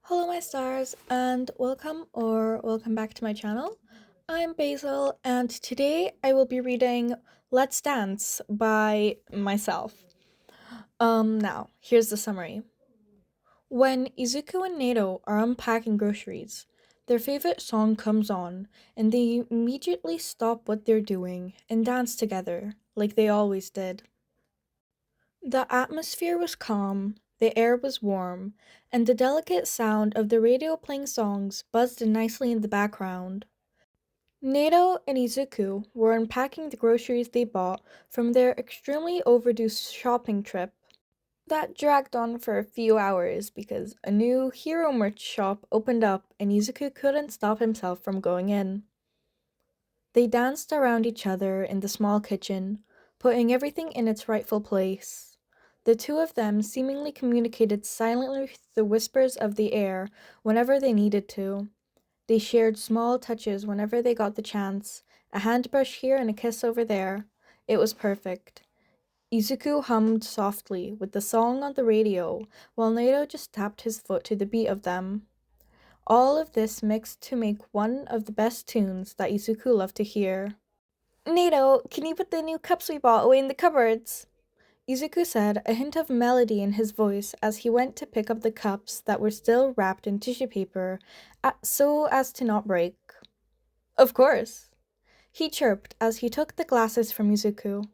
Hello, my stars, and welcome back to my channel. I'm Basil, and today I will be reading Let's Dance by myself. Now, here's the summary. When Izuku and Neito are unpacking groceries, their favorite song comes on, and they immediately stop what they're doing and dance together, like they always did. The atmosphere was calm, the air was warm, and the delicate sound of the radio playing songs buzzed nicely in the background. Nato and Izuku were unpacking the groceries they bought from their extremely overdue shopping trip. That dragged on for a few hours because a new hero merch shop opened up and Izuku couldn't stop himself from going in. They danced around each other in the small kitchen, putting everything in its rightful place. The two of them seemingly communicated silently through the whispers of the air whenever they needed to. They shared small touches whenever they got the chance, a hand brush here and a kiss over there. It was perfect. Izuku hummed softly with the song on the radio, while Nato just tapped his foot to the beat of them. All of this mixed to make one of the best tunes that Izuku loved to hear. Nato, can you put the new cups we bought away in the cupboards? Izuku said, a hint of melody in his voice as he went to pick up the cups that were still wrapped in tissue paper, so as to not break. Of course, he chirped as he took the glasses from Izuku,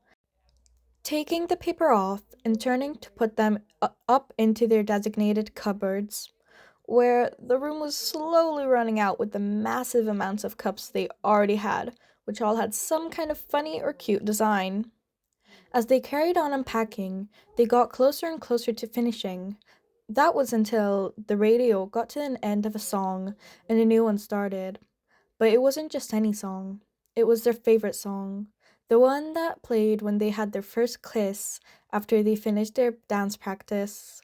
taking the paper off and turning to put them up into their designated cupboards, where the room was slowly running out with the massive amounts of cups they already had, which all had some kind of funny or cute design. As they carried on unpacking, they got closer and closer to finishing. That was until the radio got to an end of a song and a new one started. But it wasn't just any song, it was their favorite song. The one that played when they had their first kiss after they finished their dance practice.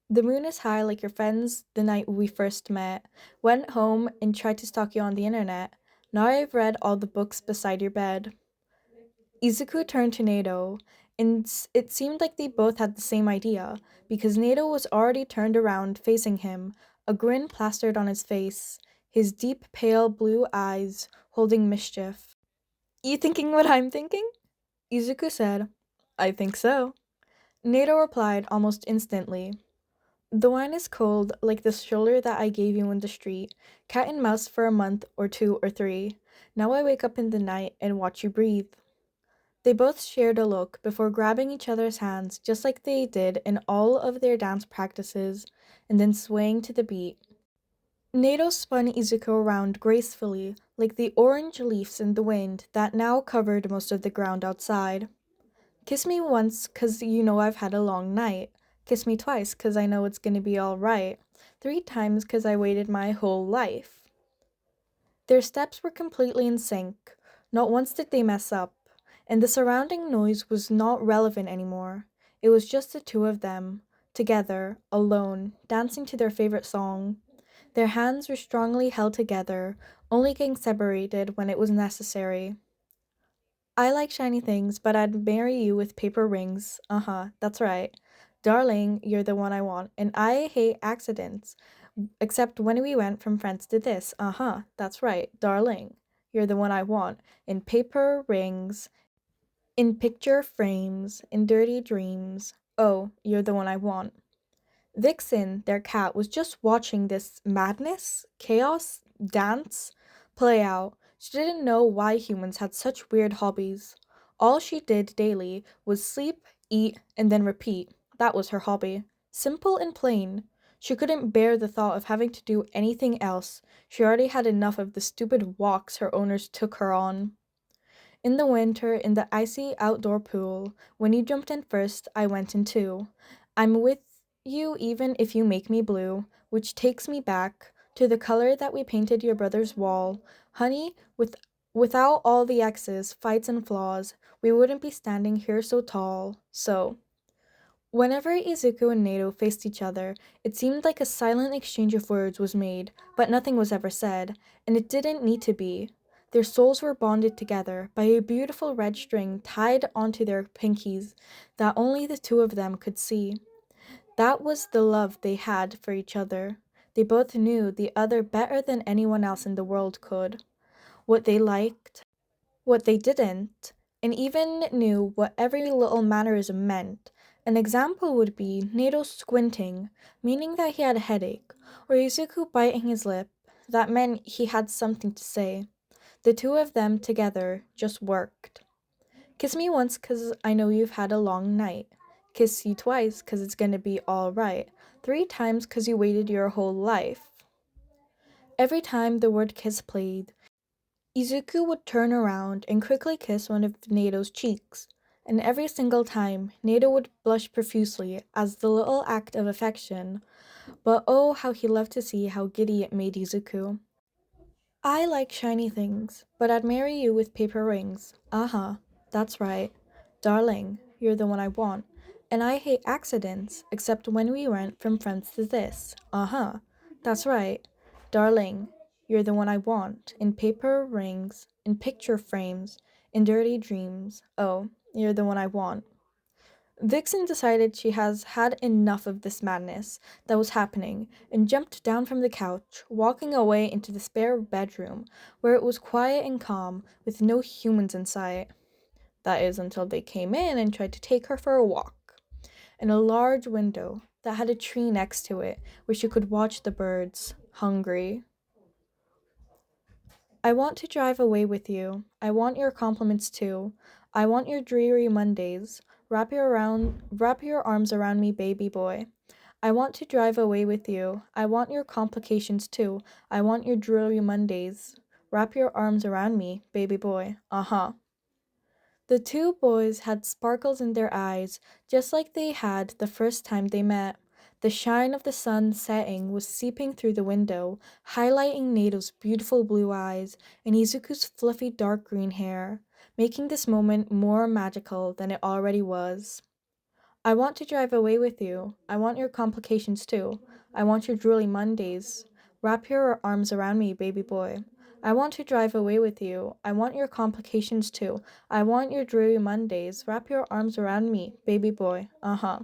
The moon is high like your friends the night we first met. Went home and tried to stalk you on the internet. Now I've read all the books beside your bed. Izuku turned to Nato, and it seemed like they both had the same idea, because Nato was already turned around facing him, a grin plastered on his face, his deep pale blue eyes holding mischief. You thinking what I'm thinking? Izuku said, I think so. Nato replied almost instantly. The wine is cold, like the shoulder that I gave you in the street, cat and mouse for a month or 2 or 3. Now I wake up in the night and watch you breathe. They both shared a look before grabbing each other's hands just like they did in all of their dance practices, and then swaying to the beat. Nato spun Izuku around gracefully, like the orange leaves in the wind that now covered most of the ground outside. Kiss me once, 'cause you know I've had a long night. Kiss me twice, 'cause I know it's gonna be alright. 3 times, 'cause I waited my whole life. Their steps were completely in sync. Not once did they mess up, and the surrounding noise was not relevant anymore. It was just the two of them, together, alone, dancing to their favorite song. Their hands were strongly held together, only getting separated when it was necessary. I like shiny things, but I'd marry you with paper rings. That's right. Darling, you're the one I want, and I hate accidents. Except when we went from friends to this. That's right. Darling, you're the one I want. In paper rings, in picture frames, in dirty dreams. Oh, you're the one I want. Vixen, their cat, was just watching this madness, chaos, dance play out. She didn't know why humans had such weird hobbies. All she did daily was sleep, eat, and then repeat. That was her hobby. Simple and plain. She couldn't bear the thought of having to do anything else. She already had enough of the stupid walks her owners took her on. In the winter, in the icy outdoor pool, when you jumped in first, I went in too. I'm with you even if you make me blue, which takes me back to the color that we painted your brother's wall. Honey, without all the X's, fights, and flaws, we wouldn't be standing here so tall. So, whenever Izuku and Nato faced each other, it seemed like a silent exchange of words was made, but nothing was ever said, and it didn't need to be. Their souls were bonded together by a beautiful red string tied onto their pinkies that only the two of them could see. That was the love they had for each other. They both knew the other better than anyone else in the world could. What they liked, what they didn't, and even knew what every little mannerism meant. An example would be Neito squinting, meaning that he had a headache, or Izuku biting his lip, that meant he had something to say. The two of them together just worked. Kiss me once 'cause I know you've had a long night. Kiss you twice 'cause it's gonna be alright. 3 times 'cause you waited your whole life. Every time the word kiss played, Izuku would turn around and quickly kiss one of Neito's cheeks, and every single time Neito would blush profusely as the little act of affection, but oh how he loved to see how giddy it made Izuku. I like shiny things, but I'd marry you with paper rings. Uh-huh, that's right. Darling, you're the one I want. And I hate accidents, except when we went from friends to this. Uh-huh, that's right. Darling, you're the one I want. In paper rings, in picture frames, in dirty dreams. Oh, you're the one I want. Vixen decided she has had enough of this madness that was happening and jumped down from the couch, walking away into the spare bedroom, where it was quiet and calm, with no humans in sight. That is, until they came in and tried to take her for a walk. And a large window that had a tree next to it where she could watch the birds, hungry. I want to drive away with you. I want your compliments too. I want your dreary Mondays. Wrap your arms around me, baby boy. I want to drive away with you. I want your complications too. I want your dreary Mondays. Wrap your arms around me, baby boy. Uh-huh. The two boys had sparkles in their eyes, just like they had the first time they met. The shine of the sun setting was seeping through the window, highlighting Neito's beautiful blue eyes and Izuku's fluffy dark green hair, making this moment more magical than it already was. I want to drive away with you. I want your complications too. I want your drooly Mondays. Wrap your arms around me, baby boy. I want to drive away with you. I want your complications too. I want your dreary Mondays. Wrap your arms around me, baby boy. Uh-huh.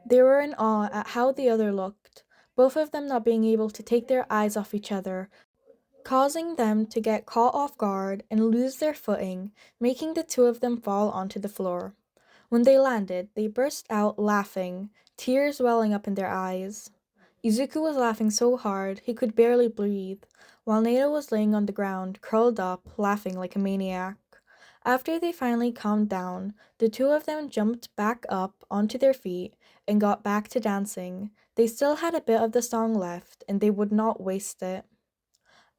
They were in awe at how the other looked, both of them not being able to take their eyes off each other, causing them to get caught off guard and lose their footing, making the two of them fall onto the floor. When they landed, they burst out laughing, tears welling up in their eyes. Izuku was laughing so hard he could barely breathe, while Neito was laying on the ground, curled up, laughing like a maniac. After they finally calmed down, the two of them jumped back up onto their feet and got back to dancing. They still had a bit of the song left, and they would not waste it.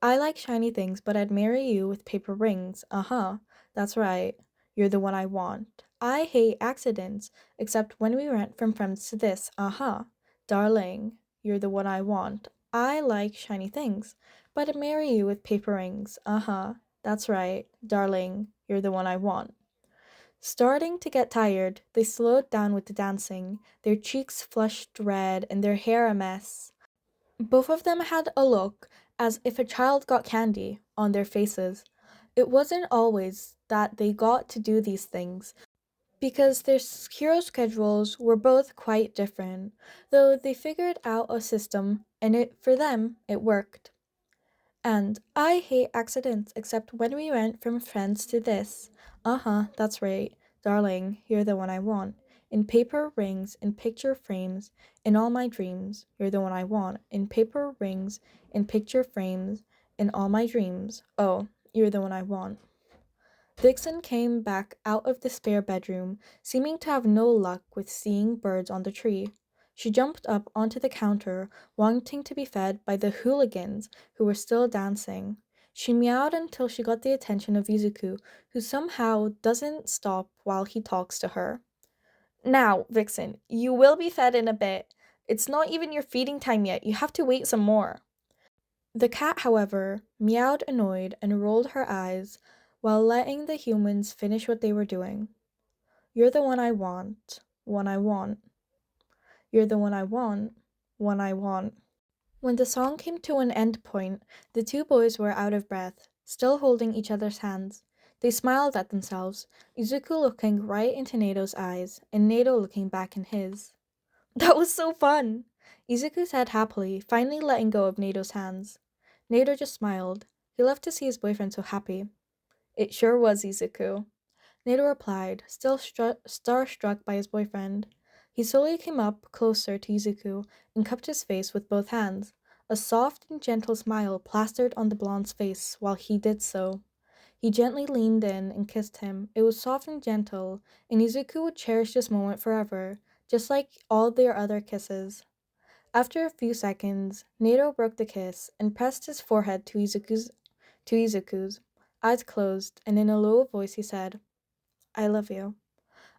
I like shiny things, but I'd marry you with paper rings. Uh-huh, that's right. You're the one I want. I hate accidents, except when we went from friends to this. Uh-huh. Darling, you're the one I want. I like shiny things, but I'd marry you with paper rings. Uh-huh, that's right. Darling, you're the one I want. Starting to get tired, they slowed down with the dancing, their cheeks flushed red and their hair a mess. Both of them had a look as if a child got candy on their faces. It wasn't always that they got to do these things, because their hero schedules were both quite different, though they figured out a system and for them it worked. And I hate accidents except when we went from friends to this. Uh-huh, that's right. Darling, you're the one I want. In paper rings, in picture frames, in all my dreams, you're the one I want. In paper rings, in picture frames, in all my dreams. Oh, you're the one I want. Vixen came back out of the spare bedroom, seeming to have no luck with seeing birds on the tree. She jumped up onto the counter, wanting to be fed by the hooligans who were still dancing. She meowed until she got the attention of Izuku, who somehow doesn't stop while he talks to her. Now, Vixen, you will be fed in a bit. It's not even your feeding time yet. You have to wait some more. The cat, however, meowed annoyed and rolled her eyes while letting the humans finish what they were doing. You're the one I want. One I want. You're the one I want. One I want. When the song came to an end point, the two boys were out of breath, still holding each other's hands. They smiled at themselves, Izuku looking right into Neito's eyes, and Neito looking back in his. That was so fun! Izuku said happily, finally letting go of Neito's hands. Neito just smiled. He loved to see his boyfriend so happy. It sure was, Izuku. Nato replied, still starstruck by his boyfriend. He slowly came up closer to Izuku and cupped his face with both hands. A soft and gentle smile plastered on the blonde's face while he did so. He gently leaned in and kissed him. It was soft and gentle, and Izuku would cherish this moment forever, just like all their other kisses. After a few seconds, Nato broke the kiss and pressed his forehead to Izuku's. Eyes closed, and in a low voice he said, I love you.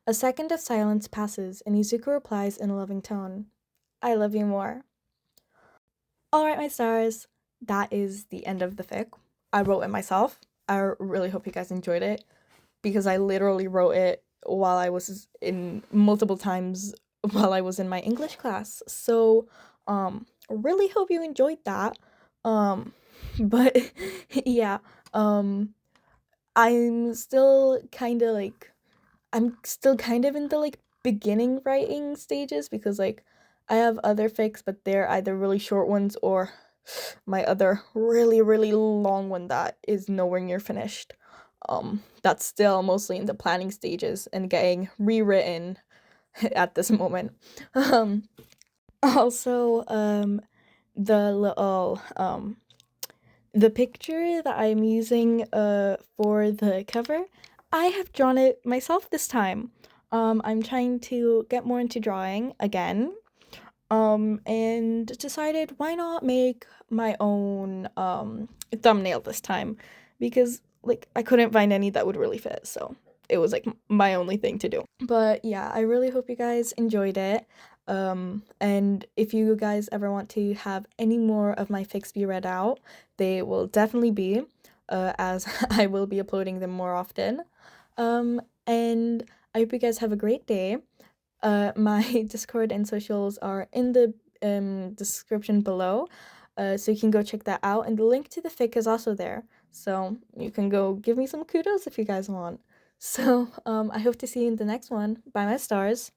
A second of silence passes, and Izuku replies in a loving tone, I love you more. Alright, my stars, that is the end of the fic. I wrote it myself. I really hope you guys enjoyed it because I literally wrote it while I was in multiple times while I was in my English class. So, really hope you enjoyed that. Um, but yeah, um, I'm still kind of like I'm still kind of in the like beginning writing stages because like I have other fics, but they're either really short ones or my other really really long one that is nowhere near finished. That's still mostly in the planning stages and getting rewritten at this moment. Um, also, the little the picture that I'm using for the cover, I have drawn it myself this time. I'm trying to get more into drawing again. And decided why not make my own thumbnail this time because like I couldn't find any that would really fit, so it was like my only thing to do. But yeah, I really hope you guys enjoyed it. And if you guys ever want to have any more of my fics be read out, they will definitely be, as I will be uploading them more often. And I hope you guys have a great day. My Discord and socials are in the description below, so you can go check that out. And the link to the fic is also there, so you can go give me some kudos if you guys want. So I hope to see you in the next one. Bye, my stars.